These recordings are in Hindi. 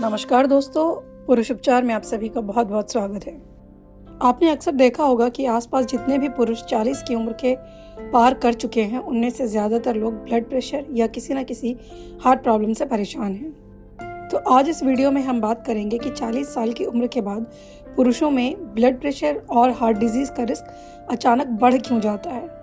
नमस्कार दोस्तों, पुरुष उपचार में आप सभी का बहुत बहुत स्वागत है। आपने अक्सर देखा होगा कि आसपास जितने भी पुरुष 40 की उम्र के पार कर चुके हैं, उनमें से ज़्यादातर लोग ब्लड प्रेशर या किसी न किसी हार्ट प्रॉब्लम से परेशान हैं। तो आज इस वीडियो में हम बात करेंगे कि 40 साल की उम्र के बाद पुरुषों में ब्लड प्रेशर और हार्ट डिजीज़ का रिस्क अचानक बढ़ क्यों जाता है।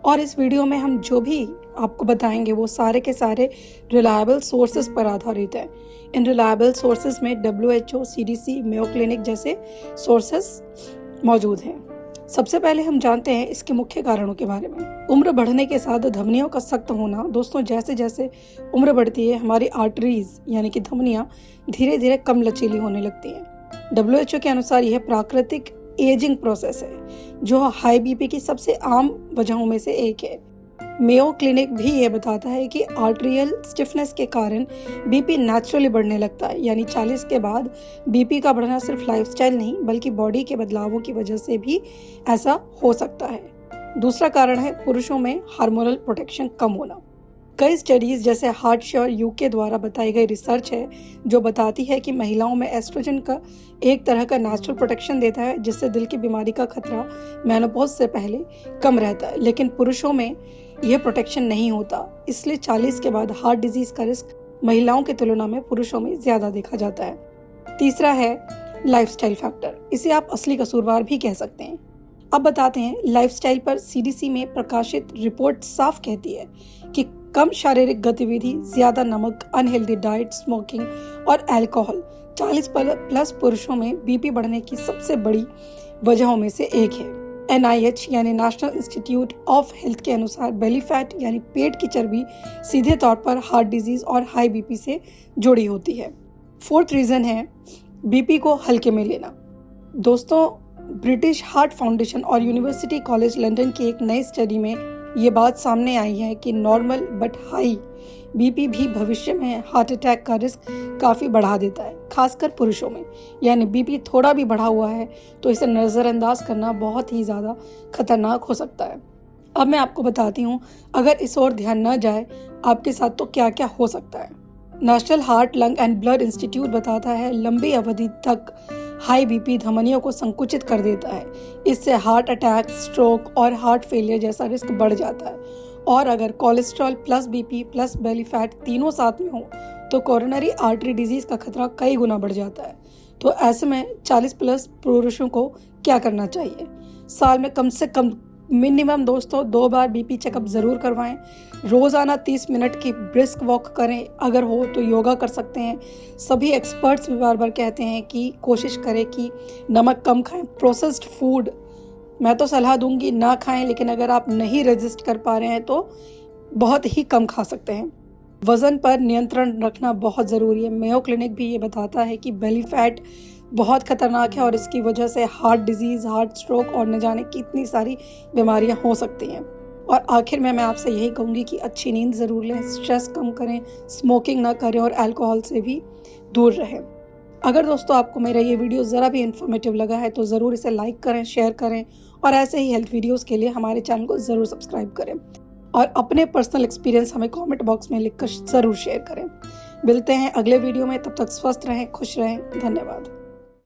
और इस वीडियो में हम जो भी आपको बताएंगे वो सारे के सारे रिलायबल सोर्सेज पर आधारित है। इन रिलायबल सोर्सेज में WHO, CDC, मेयो क्लिनिक जैसे सोर्सेज मौजूद हैं। सबसे पहले हम जानते हैं इसके मुख्य कारणों के बारे में। उम्र बढ़ने के साथ धमनियों का सख्त होना। दोस्तों, जैसे जैसे उम्र बढ़ती है हमारी आर्टरीज यानी कि धमनियां धीरे धीरे कम लचीली होने लगती हैं। WHO के अनुसार यह प्राकृतिक एजिंग प्रोसेस है जो हाई बीपी की सबसे आम वजहों में से एक है। मेयो क्लिनिक भी ये बताता है कि आर्टेरियल स्टिफनेस के कारण बीपी नेचुरली बढ़ने लगता है, यानी 40 के बाद बीपी का बढ़ना सिर्फ लाइफस्टाइल नहीं बल्कि बॉडी के बदलावों की वजह से भी ऐसा हो सकता है। दूसरा कारण है पुरुषों में हार्मोनल प्रोटेक्शन कम होना। कई स्टडीज जैसे हार्टश्योर UK द्वारा बताई गई रिसर्च है जो बताती है कि महिलाओं में एस्ट्रोजन का एक तरह का नेचुरल प्रोटेक्शन देता है जिससे दिल की बीमारी का खतरा मेनोपॉज से पहले कम रहता है, लेकिन पुरुषों में यह प्रोटेक्शन नहीं होता। इसलिए 40 के बाद हार्ट डिजीज का रिस्क महिलाओं की तुलना में पुरुषों में ज्यादा देखा जाता है। तीसरा है लाइफस्टाइल फैक्टर। इसे आप असली कसूरवार भी कह सकते हैं। अब बताते हैं लाइफस्टाइल पर। CDC में प्रकाशित रिपोर्ट साफ कहती है कि कम शारीरिक गतिविधि, ज्यादा नमक, अनहेल्दी डाइट, स्मोकिंग और अल्कोहल 40 प्लस पुरुषों में बीपी बढ़ने की सबसे बड़ी वजहों में से एक है। NIH यानी नेशनल इंस्टीट्यूट ऑफ हेल्थ के अनुसार बेली फैट यानी पेट की चर्बी सीधे तौर पर हार्ट डिजीज और हाई बीपी से जुड़ी होती है। फोर्थ रीजन है बीपी को हल्के में लेना। दोस्तों, ब्रिटिश हार्ट फाउंडेशन और यूनिवर्सिटी कॉलेज लंदन की एक नई स्टडी में ये बात सामने आई है कि नॉर्मल बट हाई बीपी भी भविष्य में हार्ट अटैक का रिस्क काफ़ी बढ़ा देता है, खासकर पुरुषों में। यानी बीपी थोड़ा भी बढ़ा हुआ है तो इसे नज़रअंदाज करना बहुत ही ज़्यादा खतरनाक हो सकता है। अब मैं आपको बताती हूँ अगर इस ओर ध्यान न जाए आपके साथ तो क्या क्या हो सकता है। National heart, lung and blood institute बताता है लंबी अवधि तक हाई बीपी धमनियों को संकुचित कर देता है। इससे हार्ट अटैक, स्ट्रोक और हार्ट फेलियर जैसा रिस्क बढ़ जाता है। और अगर cholesterol plus BP plus belly fat तीनों साथ में हो तो कोरोनरी आर्टरी डिजीज का खतरा कई गुना बढ़ जाता है। तो ऐसे में 40 प्लस पुरुषों को क्या करना चाहिए? साल में कम से कम मिनिमम दोस्तों 2 बार बीपी चेकअप जरूर करवाएं। रोजाना 30 मिनट की ब्रिस्क वॉक करें, अगर हो तो योगा कर सकते हैं। सभी एक्सपर्ट्स भी बार बार कहते हैं कि कोशिश करें कि नमक कम खाएं। प्रोसेस्ड फूड मैं तो सलाह दूंगी ना खाएं, लेकिन अगर आप नहीं रेजिस्ट कर पा रहे हैं तो बहुत ही कम खा सकते हैं। वजन पर नियंत्रण रखना बहुत ज़रूरी है। मेयो क्लिनिक भी ये बताता है कि बेली फैट बहुत खतरनाक है और इसकी वजह से हार्ट डिजीज, हार्ट स्ट्रोक और न जाने कितनी सारी बीमारियां हो सकती हैं। और आखिर में मैं आपसे यही कहूँगी कि अच्छी नींद ज़रूर लें, स्ट्रेस कम करें, स्मोकिंग ना करें और अल्कोहल से भी दूर रहें। अगर दोस्तों आपको मेरा ये वीडियो ज़रा भी इन्फॉर्मेटिव लगा है तो ज़रूर इसे लाइक करें, शेयर करें और ऐसे ही हेल्थ वीडियोज़ के लिए हमारे चैनल को ज़रूर सब्सक्राइब करें और अपने पर्सनल एक्सपीरियंस हमें कमेंट बॉक्स में लिखकर ज़रूर शेयर करें। मिलते हैं अगले वीडियो में, तब तक स्वस्थ रहें, खुश रहें। धन्यवाद।